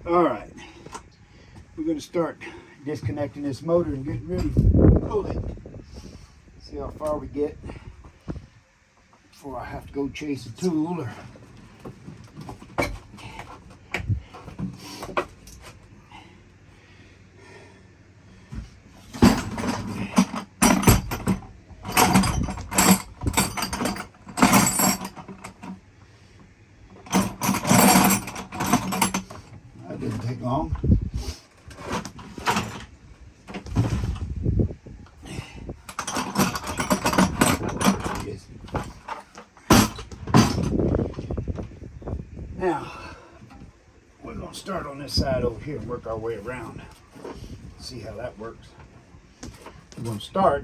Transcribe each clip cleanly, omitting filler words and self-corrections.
All right, we're going to start disconnecting this motor and getting ready to pull it. See how far we get before I have to go chase a tool or that didn't take long. Now, we're going to start on this side over here and work our way around. See how that works. We're going to start.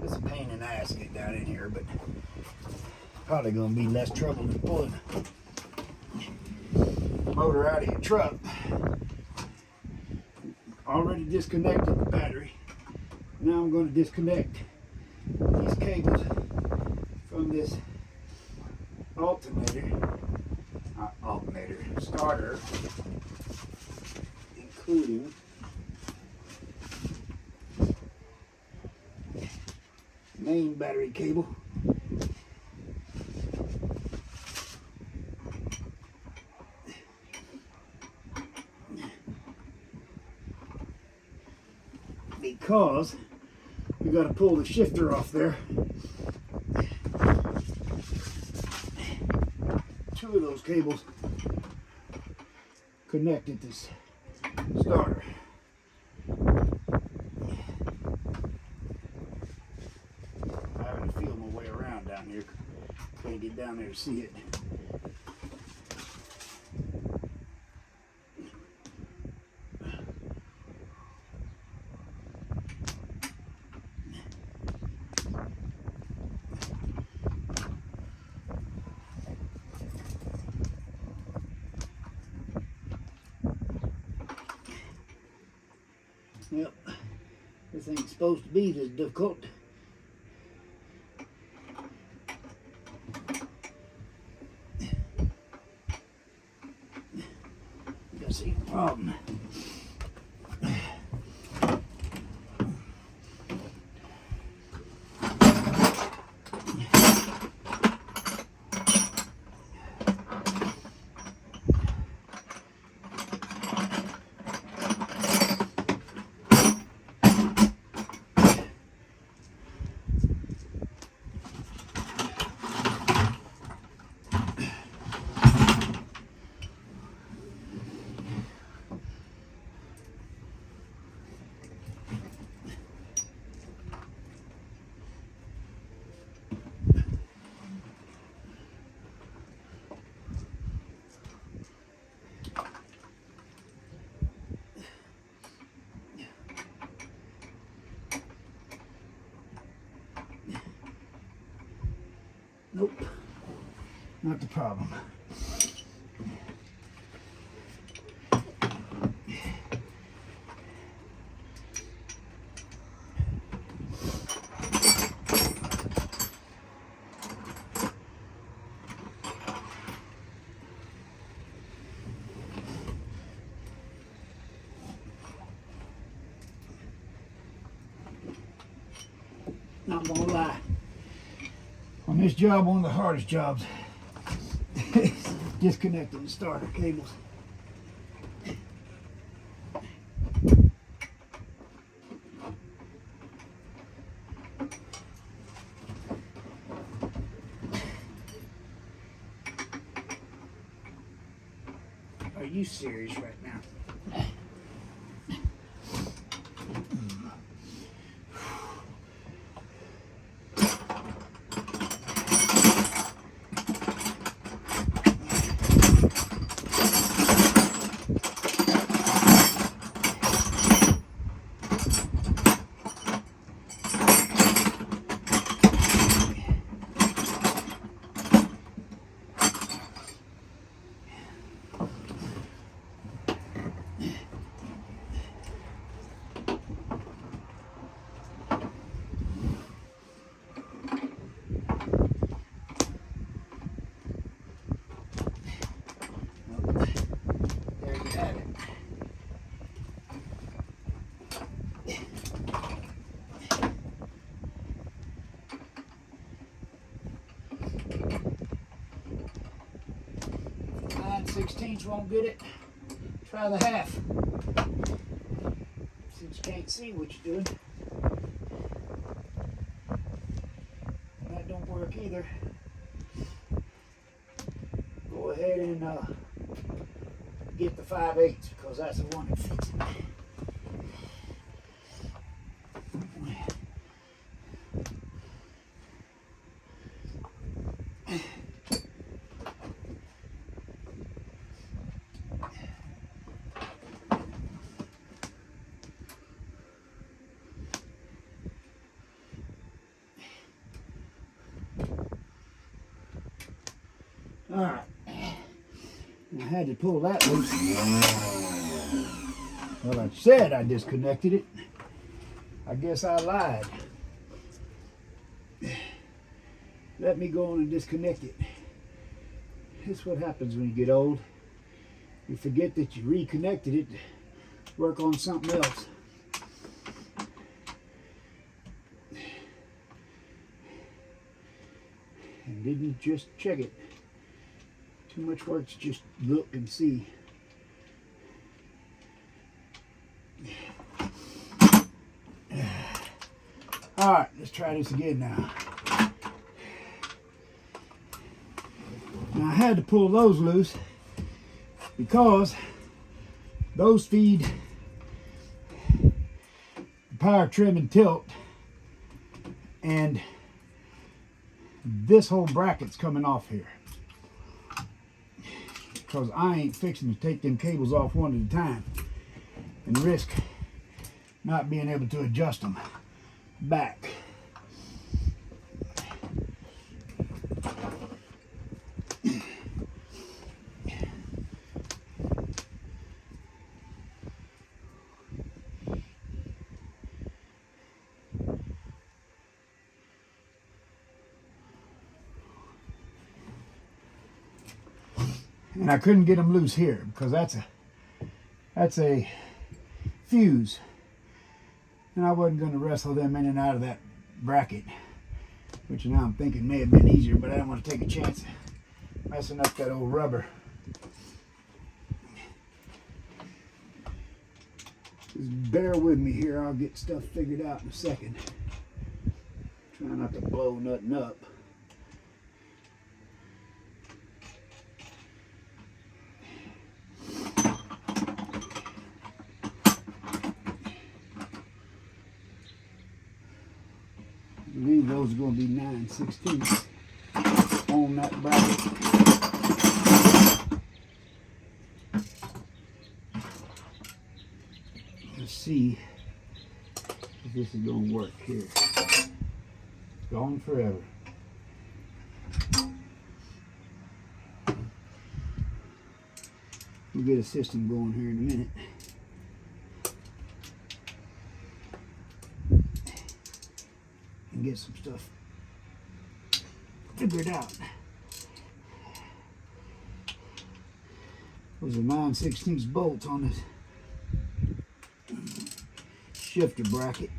It's a pain in the ass to get down in here, but probably going to be less trouble than pulling the motor out of your truck. Already disconnected the battery. Now I'm going to disconnect these cables from this alternator starter, including main battery cable, because we got to pull the shifter off there. Two of those cables connected this starter. I'm having to feel my way around down here. Can't get down there to see it. Yep, this ain't supposed to be this difficult. That's a problem. Nope, not the problem. Not gonna lie. On this job, one of the hardest jobs is disconnecting the starter cables. Are you serious right now? 16ths won't get it, try the half. Since you can't see what you're doing. That don't work either. Go ahead and get the 5/8 because that's the one that fits it. All right, I had to pull that loose. Well, I said I disconnected it. I guess I lied. Let me go on and disconnect it. This is what happens when you get old. You forget that you reconnected it, work on something else. And didn't just check it. Too much work to just look and see. All right, let's try this again now. Now I had to pull those loose because those feed the power trim and tilt, and this whole bracket's coming off here. Because I ain't fixing to take them cables off one at a time and risk not being able to adjust them back. And I couldn't get them loose here because that's a fuse, and I wasn't going to wrestle them in and out of that bracket, which now I'm thinking may have been easier, but I didn't want to take a chance messing up that old rubber. Just bear with me here, I'll get stuff figured out in a second. Try not to blow nothing up. I believe those are going to be 9/16 on that bracket. Let's see if this is going to work here. Gone forever. We'll get a system going here in a minute. And get some stuff figured out. Those are 9/16 bolts on this shifter bracket.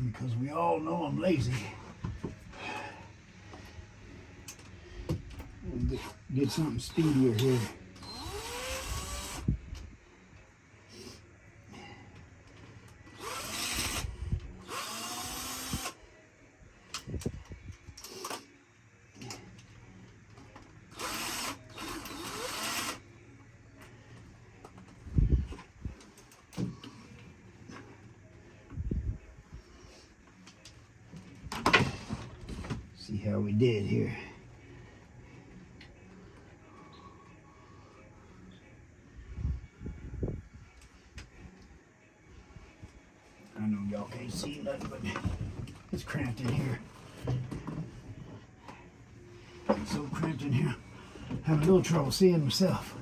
Because we all know I'm lazy. Get something speedier here. See how we did here. I know y'all can't see nothing, but it's cramped in here. It's so cramped in here. I'm having a little trouble seeing myself.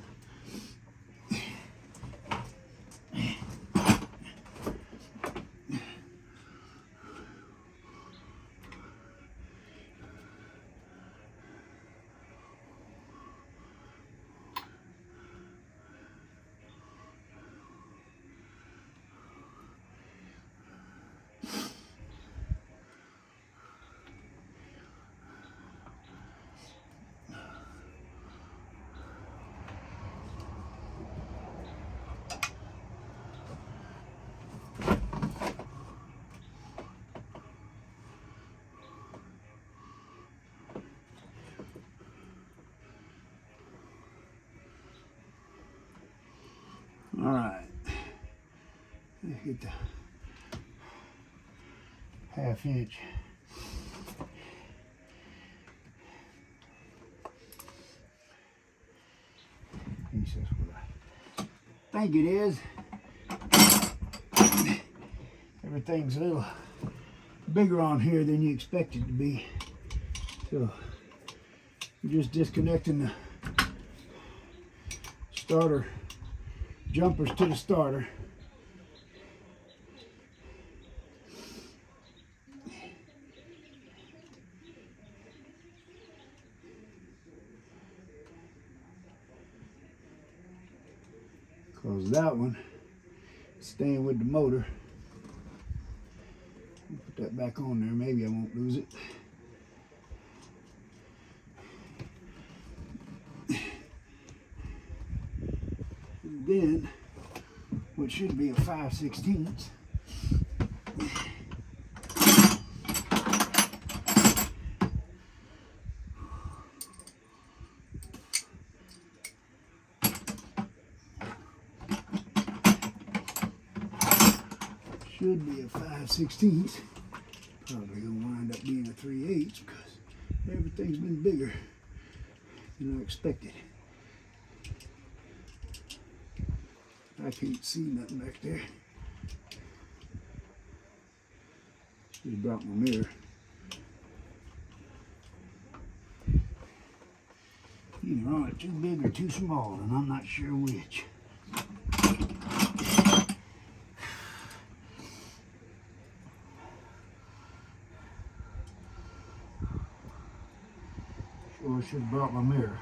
All right. Let's get the 1/2 inch. That's what I think it is. Everything's a little bigger on here than you expect it to be. So we're just disconnecting the starter jumpers to the starter. Because that one is staying with the motor. Put that back on there, maybe I won't lose it. And then, what should be a 5/16. Should be a 5/16. Probably gonna wind up being a 3/8 because everything's been bigger than I expected. I can't see nothing back there. Just dropped my mirror. Either on it too big or too small, and I'm not sure which. Sure should have brought my mirror.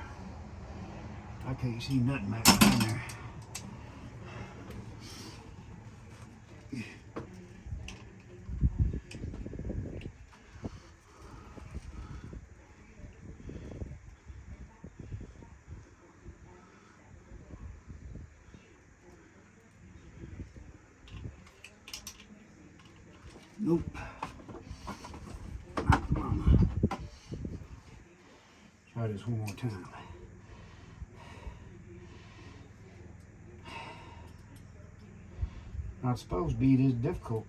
I can't see nothing back down there. Nope. Try this one more time. Not supposed to be this difficult.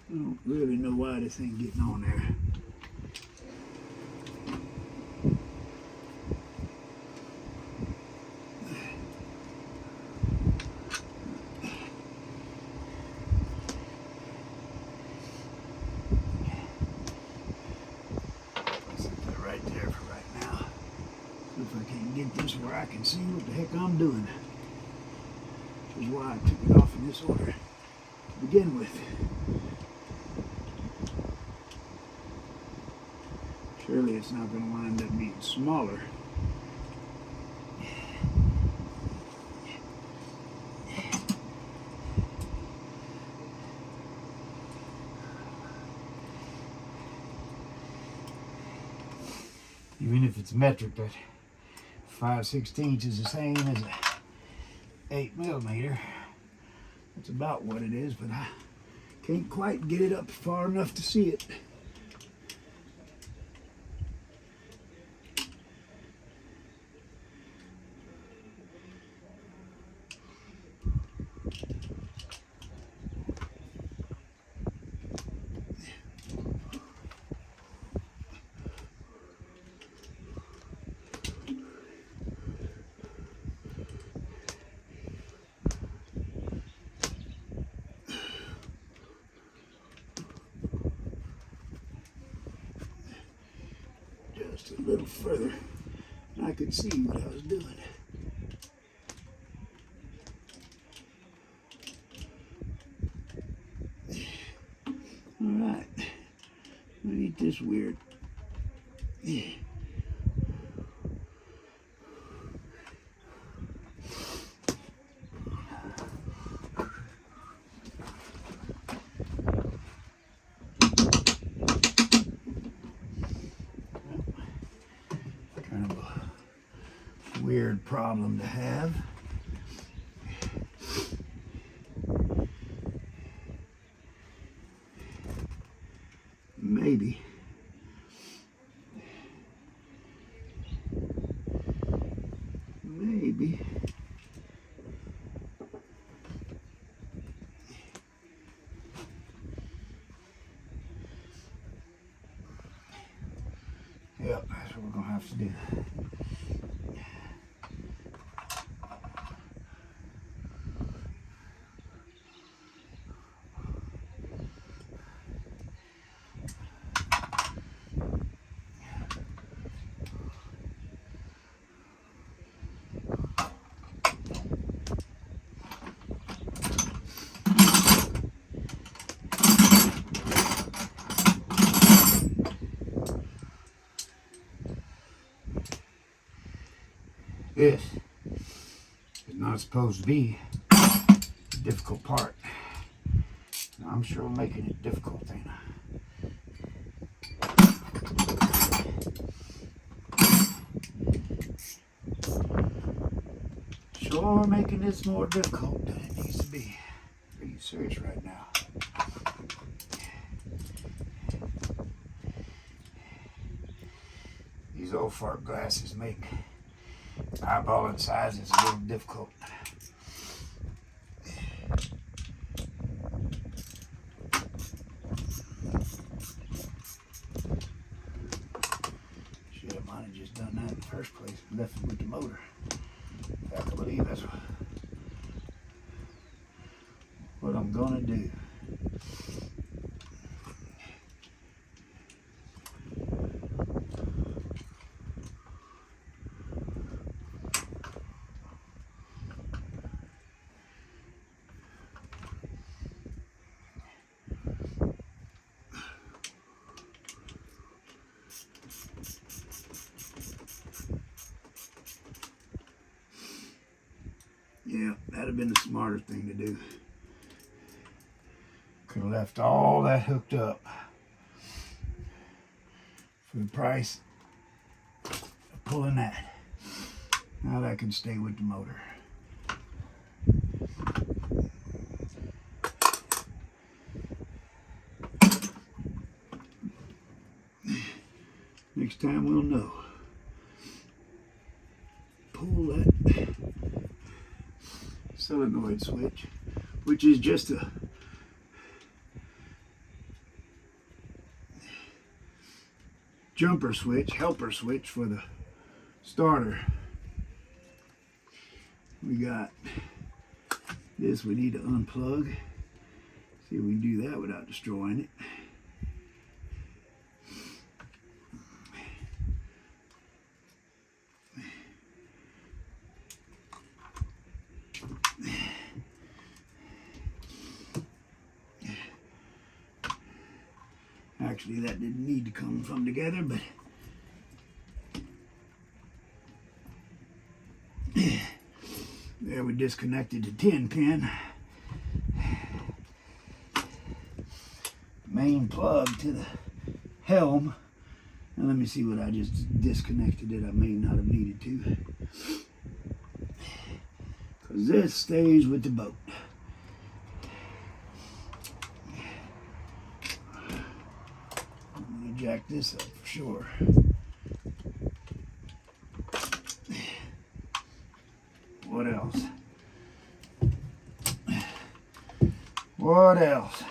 I don't really know why this ain't getting on there. Set that right there for right now. See if I can get this where I can see what the heck I'm doing. Which is why I took it off in this order to begin with. Surely it's not going to wind up being smaller. Even if it's metric, that 5/16 is the same as a 8mm. That's about what it is, but I can't quite get it up far enough to see it. Just a little further, and I could see what I was doing. All right, ain't this weird? Yeah. Weird problem to have. Maybe. Maybe. Yep, that's what we're gonna have to do. This is not supposed to be a difficult part. I'm sure I'm making it difficult, ain't I? Sure making this more difficult than it needs to be. Are you serious right now? These old fart glasses make eyeballing sizes a little difficult. Shit, I might have just done that in the first place and left it with the motor. In fact, I believe that's what I'm gonna do. Yeah, that'd have been the smarter thing to do. Could have left all that hooked up for the price of pulling that. Now that can stay with the motor. Next time we'll know. Pull that solenoid switch, which is just a jumper switch, helper switch for the starter. We got this we need to unplug. See if we can do that without destroying it. Actually, that didn't need to come from together, but there we disconnected the 10 pin. Main plug to the helm. Now let me see what I just disconnected that I may not have needed to. Because this stays with the boat. Jack this up for sure. What else? What else?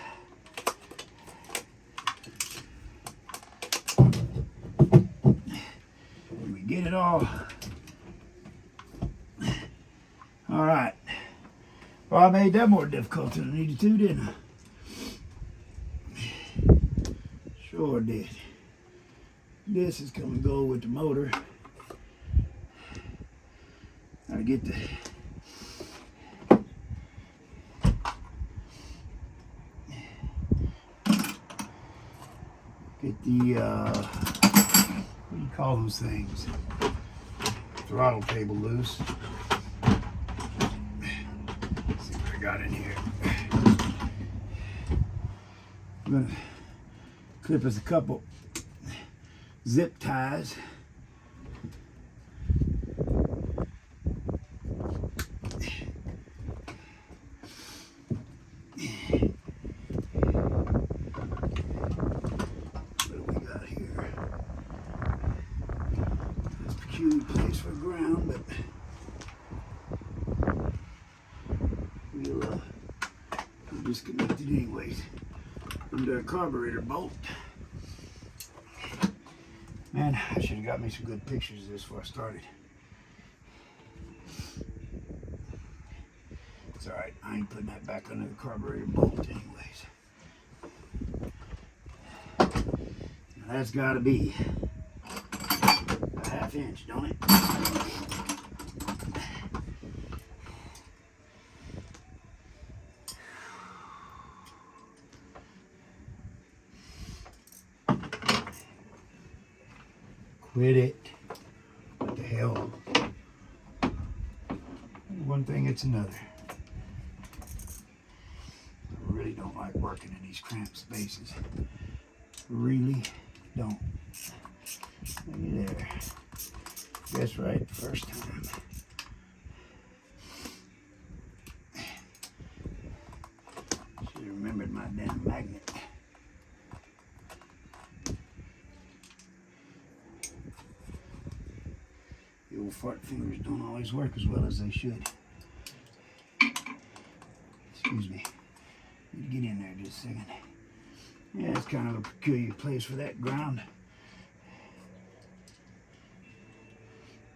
Did we get it all? All right. Well, I made that more difficult than I needed to, didn't I? Sure did. This is going to go with the motor. Gotta get the what do you call those things? Throttle cable loose. Let's see what I got in here. I'm gonna clip us a couple zip ties. disconnected anyways. Under a carburetor bolt. Man, I should have got me some good pictures of this before I started. It's alright, I ain't putting that back under the carburetor bolt anyways. Now that's gotta be a ½ inch, don't it? Quit it. What the hell? One thing, it's another. I really don't like working in these cramped spaces. Really don't. Look at there. Guess right the first time. Should have remembered my damn magnet. The old fart fingers don't always work as well as they should. Excuse me. Need to get in there just a second. Yeah, it's kind of a peculiar place for that ground.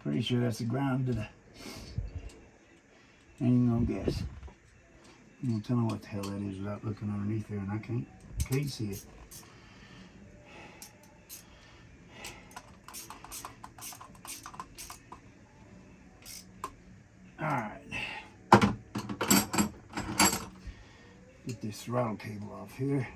Pretty sure that's the ground to the... Ain't no guess. You won't tell me what the hell that is without looking underneath there, and I can't see it. Alright. Get this throttle cable off here.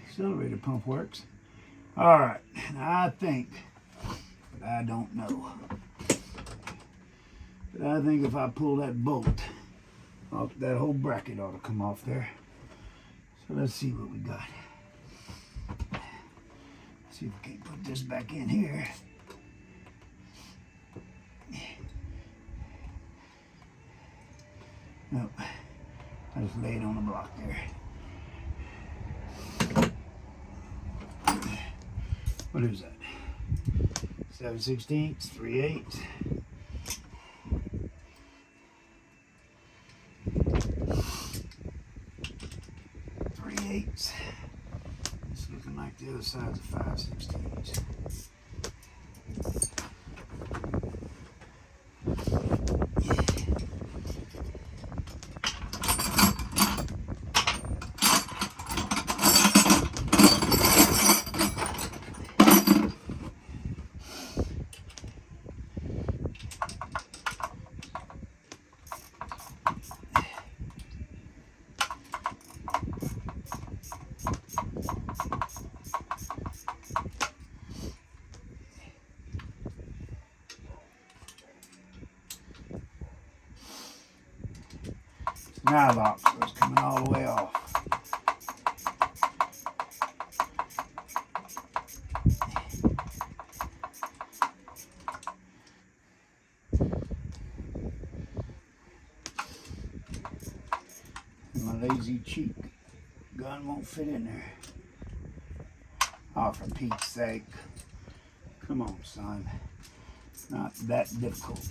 Accelerator pump works. Alright, now I think, but I don't know. But I think if I pull that bolt off, that whole bracket ought to come off there. So let's see what we got. See if we can put this back in here. Nope. I just lay it on the block there. What is that? 7/16, 3/8. 3/8. It's looking like the other side's a 5/16. Nylock, so it's coming all the way off. My lazy cheek gun won't fit in there. Oh, for Pete's sake. Come on, son. It's not that difficult.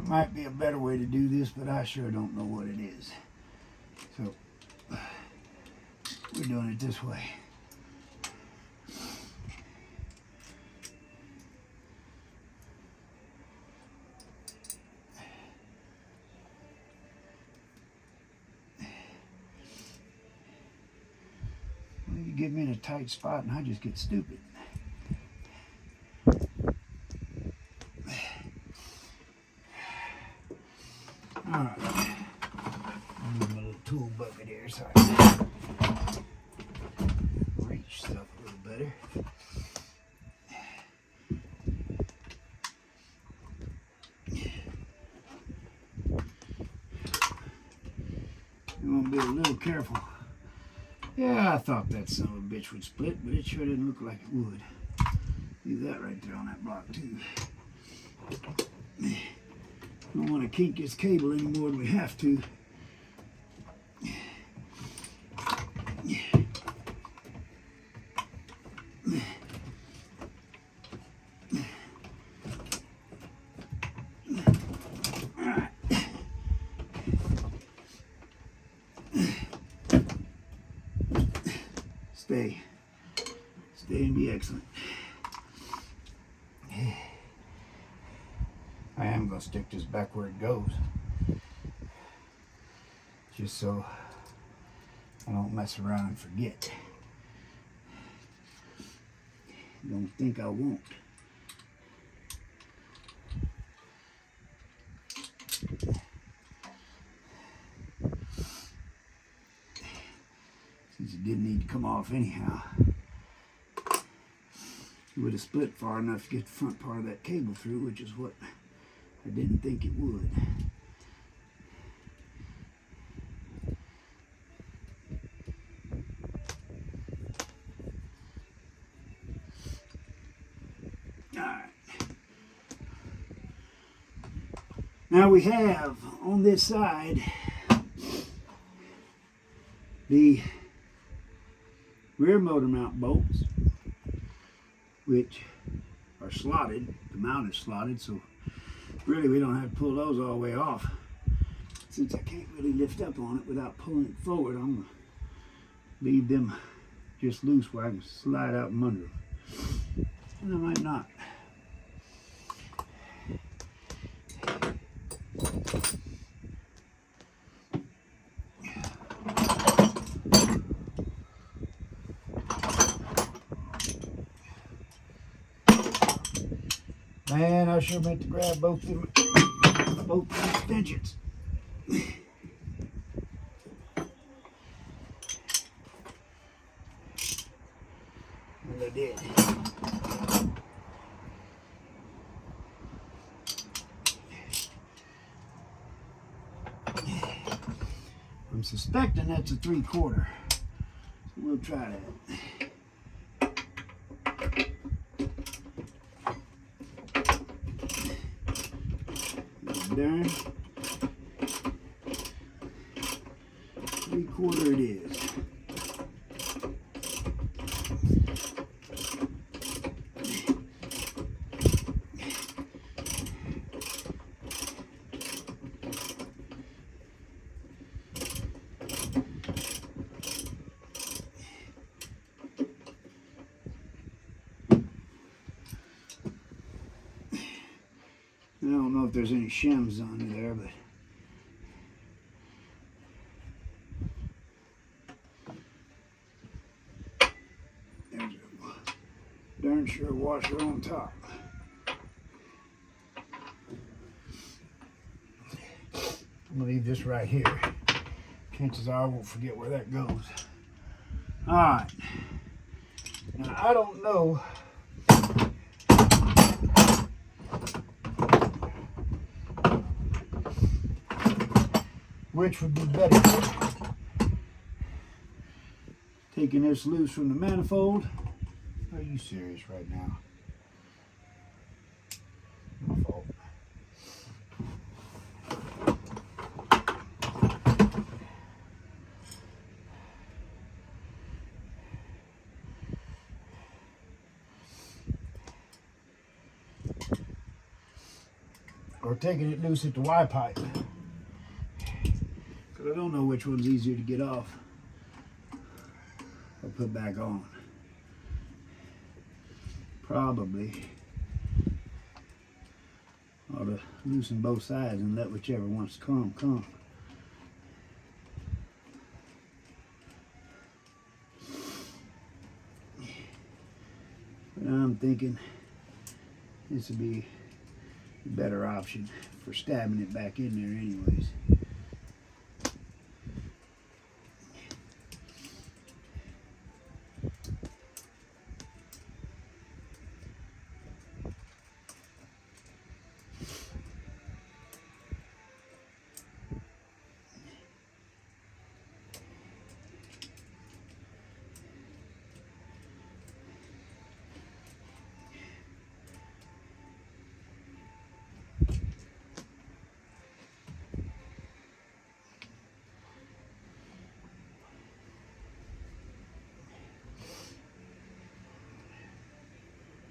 Might be a better way to do this, but I sure don't know what it is. So, we're doing it this way. Well, you get me in a tight spot and I just get stupid. Alright, I'll use my little tool bucket here so I can reach stuff a little better. You want to be a little careful Yeah, I thought that son of a bitch would split, but it sure didn't look like it would. Leave that right there on that block too. Don't want to kink this cable any more than we have to. Stay and be excellent. I am going to stick this back where it goes, just so I don't mess around and forget. Don't think I won't. Since it didn't need to come off anyhow. It would have split far enough to get the front part of that cable through, which is what I didn't think it would. Alright. Now we have on this side the rear motor mount bolts, which are slotted. The mount is slotted, so really we don't have to pull those all the way off. Since I can't really lift up on it without pulling it forward, I'm going to leave them just loose where I can slide out from under them. And I might not. Man, I sure meant to grab both extensions. And I did. I'm suspecting that's a 3/4. So we'll try that. There. 3/4 it is. I don't know if there's any shims under there, but there's a darn sure washer on top. I'm gonna leave this right here. Chances are I won't forget where that goes. All right. Now I don't know which would be better, taking this loose from the manifold. Are you serious right now? My fault. Or taking it loose at the Y pipe. I don't know which one's easier to get off or put back on. Probably ought to loosen both sides and let whichever wants to come. But I'm thinking this would be a better option for stabbing it back in there anyways.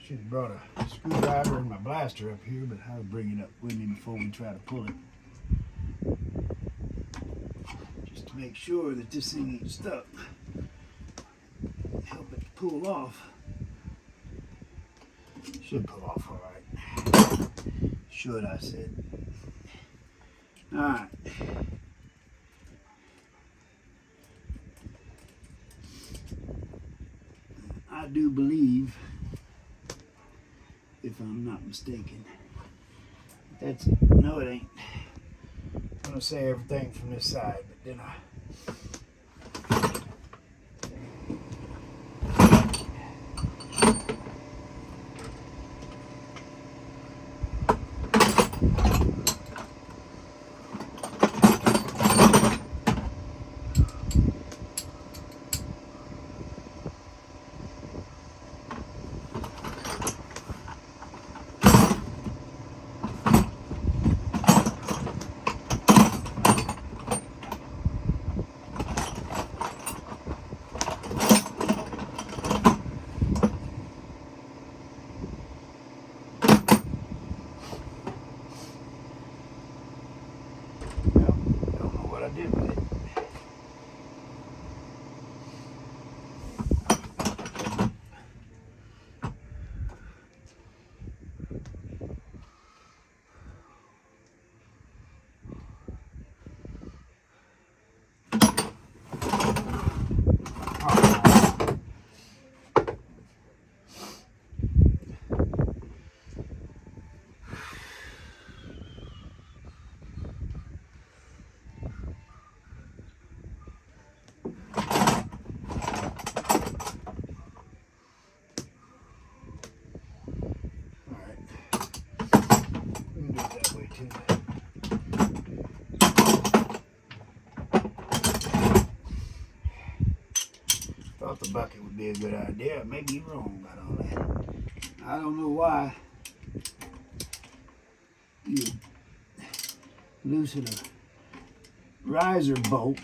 Should have brought a screwdriver and my blaster up here, but I'll bring it up with me before we try to pull it. Just to make sure that this thing ain't stuck. Help it pull off. Should pull off all right. Should, I said. All right. I do believe, if I'm not mistaken, that's, no it ain't. I'm gonna say everything from this side, but then I did with it. Thought the bucket would be a good idea. I may be wrong about all that. I don't know why you loosen a riser bolt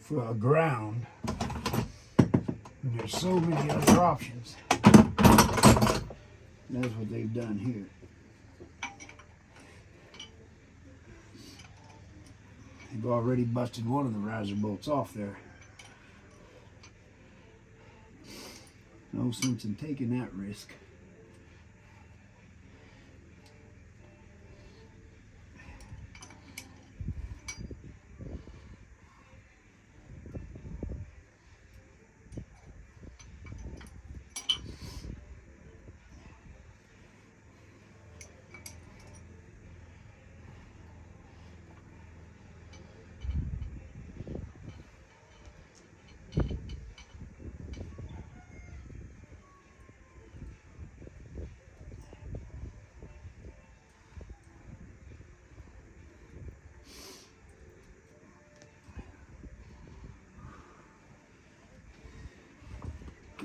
for a ground when there's so many other options. That's what they've done here. They've already busted one of the riser bolts off there. No sense in taking that risk.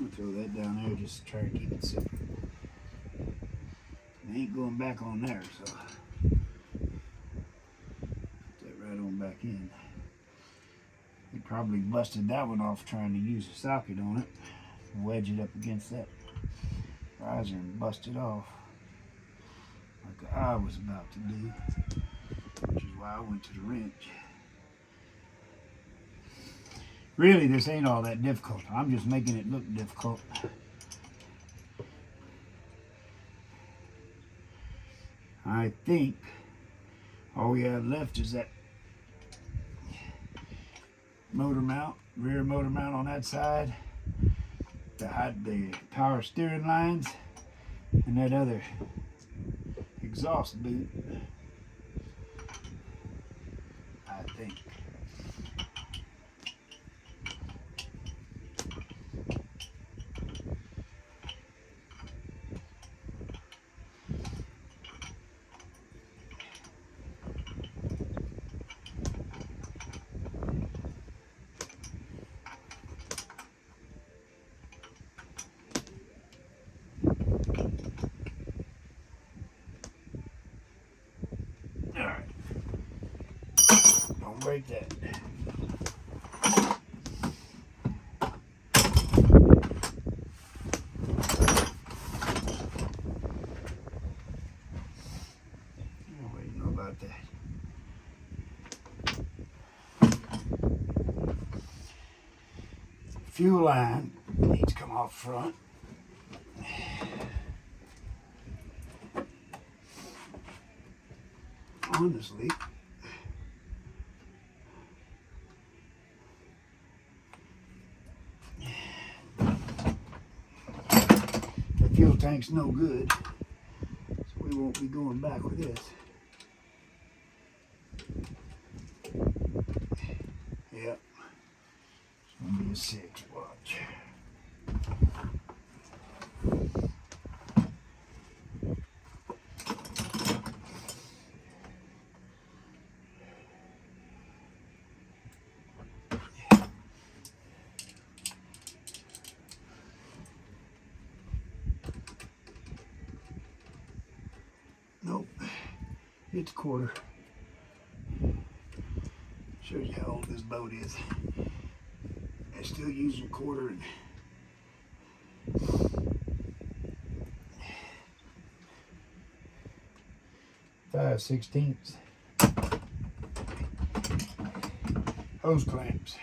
I'm gonna throw that down there just to try to keep it separate. It ain't going back on there, so put that right on back in. They probably busted that one off trying to use a socket on it and wedge it up against that riser and bust it off like I was about to do, which is why I went to the wrench. Really, this ain't all that difficult. I'm just making it look difficult. I think all we have left is that motor mount, rear motor mount on that side, the power steering lines, and that other exhaust boot, I think. Break that. fuel line needs to come off front. Honestly, the fuel tank's no good, so we won't be going back with this. Yep, it's gonna be a 6. Watch. Nope, it's a quarter. Shows you how old this boat is. They're still using quarter and 5/16 hose clamps.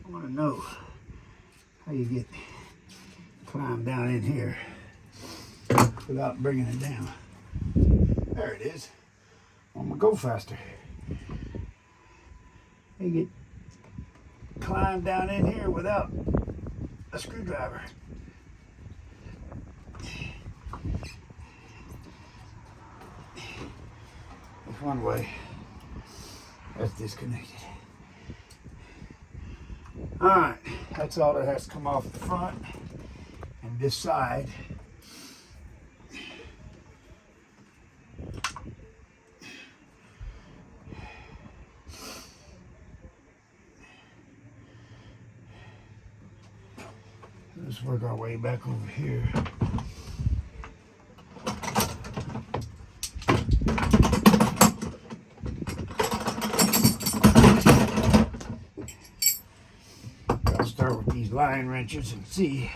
I want to know how you climb down in here without bringing it down. There it is. I'm gonna go faster. You climb down in here without a screwdriver. That's one way. That's disconnected. Alright, that's all that has to come off the front and this side. Let's work our way back over here. I'll start with these line wrenches and see.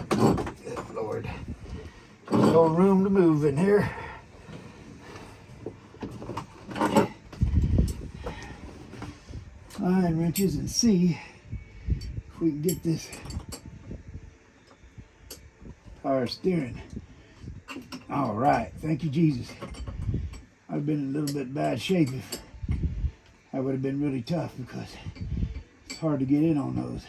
Good Lord. There's no room to move in here. Line wrenches and see if we can get this power steering. All right, thank you, Jesus. I've been in a little bit bad shape if that would have been really tough because it's hard to get in on those.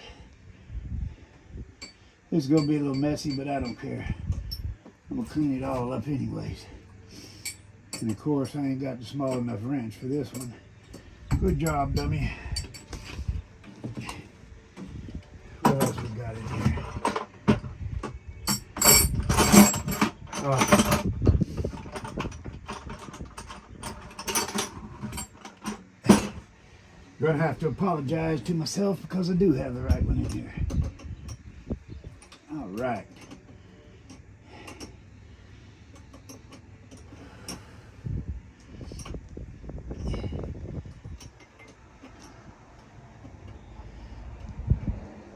This is gonna be a little messy, but I don't care. I'm gonna clean it all up anyways. And of course, I ain't got the small enough wrench for this one. Good job, dummy. What else we got in here? Oh. Gonna have to apologize to myself because I do have the right one in here. All right.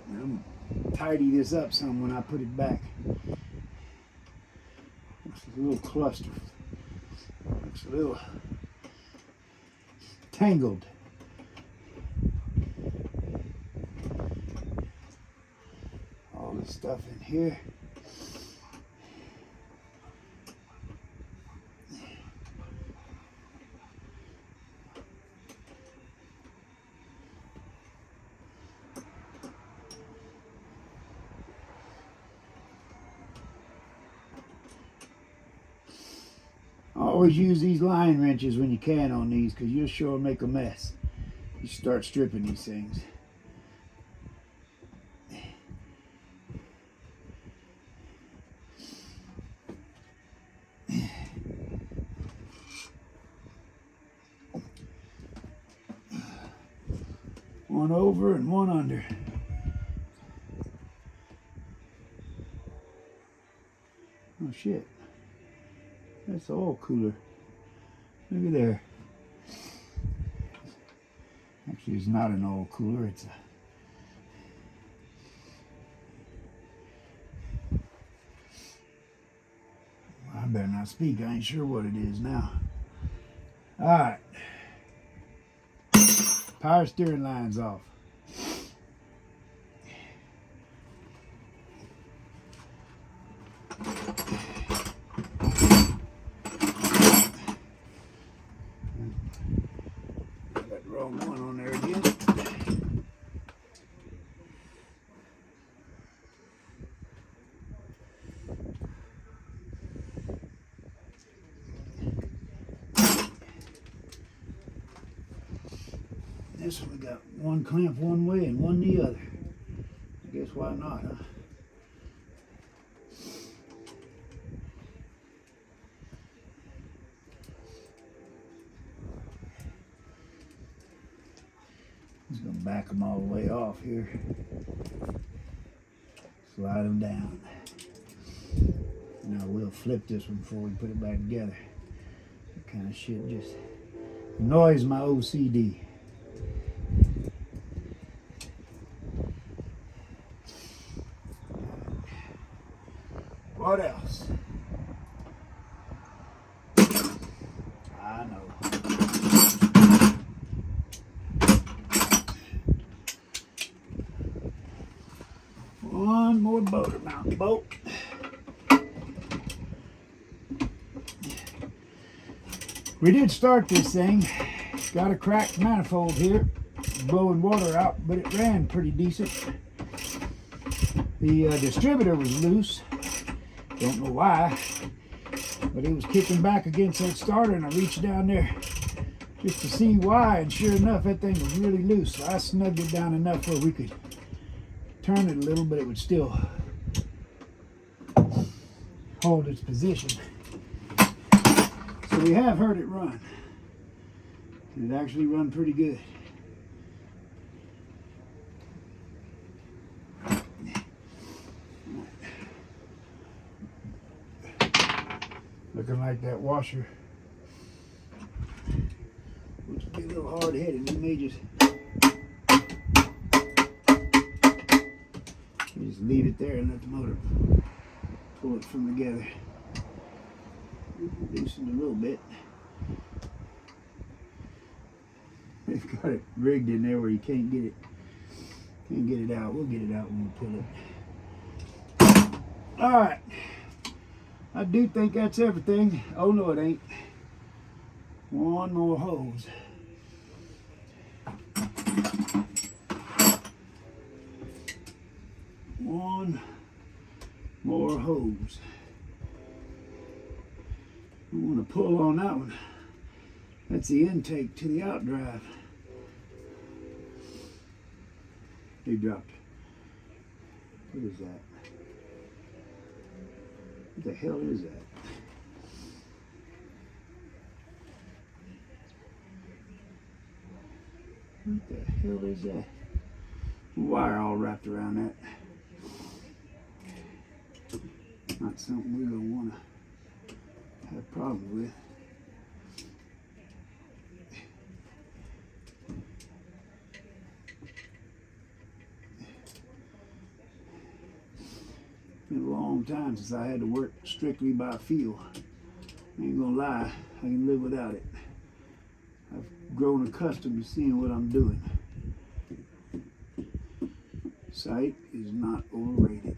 I'm tidy this up some when I put it back. Looks a little clustered. Looks a little tangled. All this stuff in here. Always use these line wrenches when you can on these because you'll sure make a mess. You start stripping these things. One over and one under. Oh shit. That's the oil cooler. Look at there. Actually, it's not an oil cooler. It's a... I better not speak. I ain't sure what it is now. All right. Power steering line's off. Got the wrong one on there again. This one we got one clamp one way and one the other. I guess why not, huh? Just gonna back them all the way off here. Slide them down. Now we'll flip this one before we put it back together. That kind of shit just annoys my OCD. What else? I know. One more motor mount bolt. We did start this thing. Got a cracked manifold here, blowing water out, but it ran pretty decent. The distributor was loose. Don't know why, but it was kicking back against that starter, and I reached down there just to see why, and sure enough, that thing was really loose. So I snugged it down enough where we could turn it a little, but it would still hold its position. So we have heard it run. It actually run pretty good. Looking like that washer looks to be a little hard-headed. We may just leave it there and let the motor pull it from together. Loosened a little bit. They've got it rigged in there where you can't get it out. We'll get it out when we pull it. All right. I do think that's everything. Oh no, it ain't. One more hose. One more hose. I want to pull on that one. That's the intake to the outdrive. He dropped. What is that? What the hell is that? What the hell is that? Wire all wrapped around that. Not something we're going to want to have problems with. Been a long time since I had to work strictly by feel. I ain't gonna lie, I can live without it. I've grown accustomed to seeing what I'm doing. Sight is not overrated.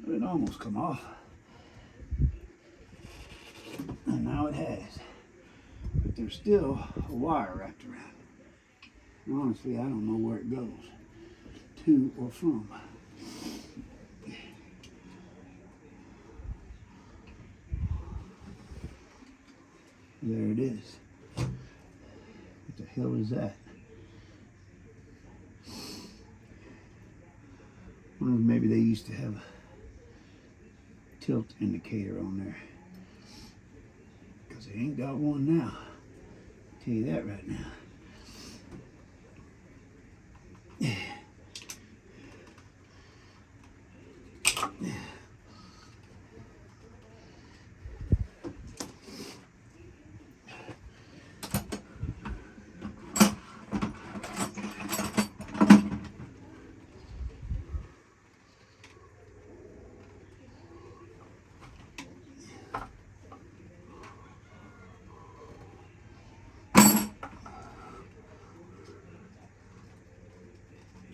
It almost come off, and now it has, but there's still a wire wrapped around. And honestly, I don't know where it goes to or from. There it is. What the hell is that? wonder if maybe they used to have a tilt indicator on there. Because they ain't got one now. I'll tell you that right now.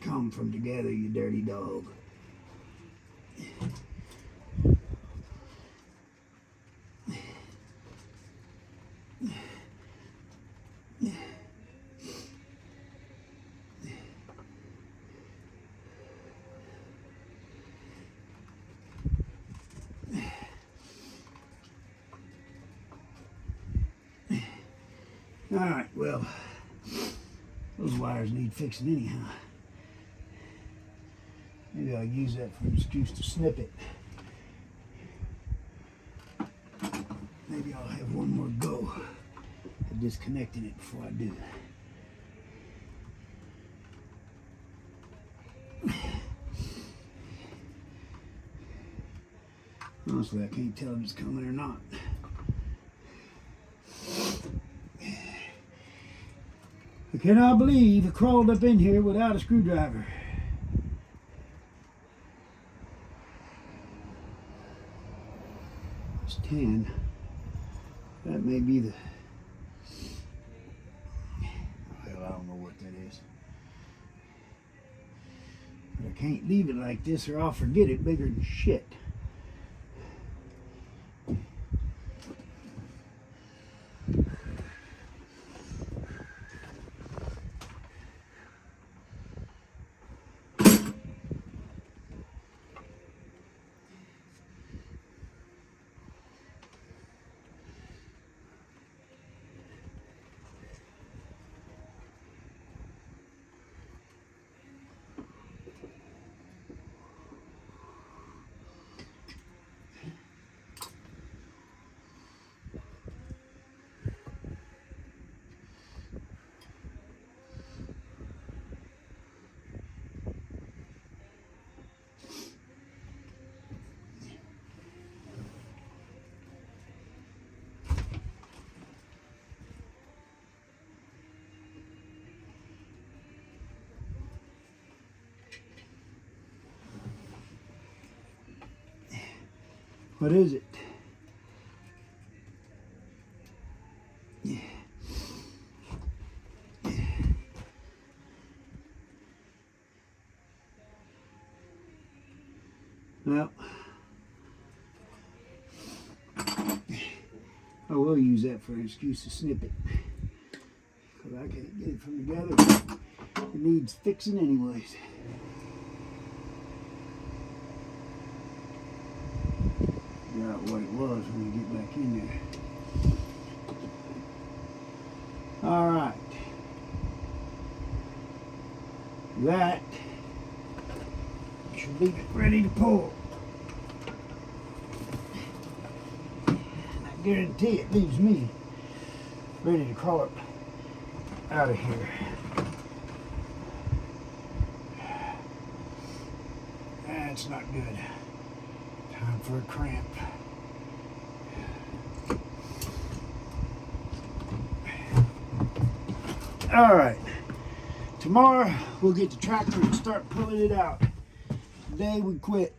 Come from together, you dirty dog. All right, well, those wires need fixing anyhow. Maybe I'll use that for an excuse to snip it. Maybe I'll have one more go at disconnecting it before I do. Honestly, I can't tell if it's coming or not. I cannot believe I crawled up in here without a screwdriver. It's 10. That may be the... Hell, I don't know what that is. But I can't leave it like this or I'll forget it bigger than shit. What is it? Well, I will use that for an excuse to snip it. Because I can't get it from together. It needs fixing anyways. Figure out what it was when we get back in there. All right. That should be ready to pull. I guarantee it leaves me ready to crawl it out of here. That's not good. Time for a cramp. All right. Tomorrow we'll get the tractor and start pulling it out. Today we quit.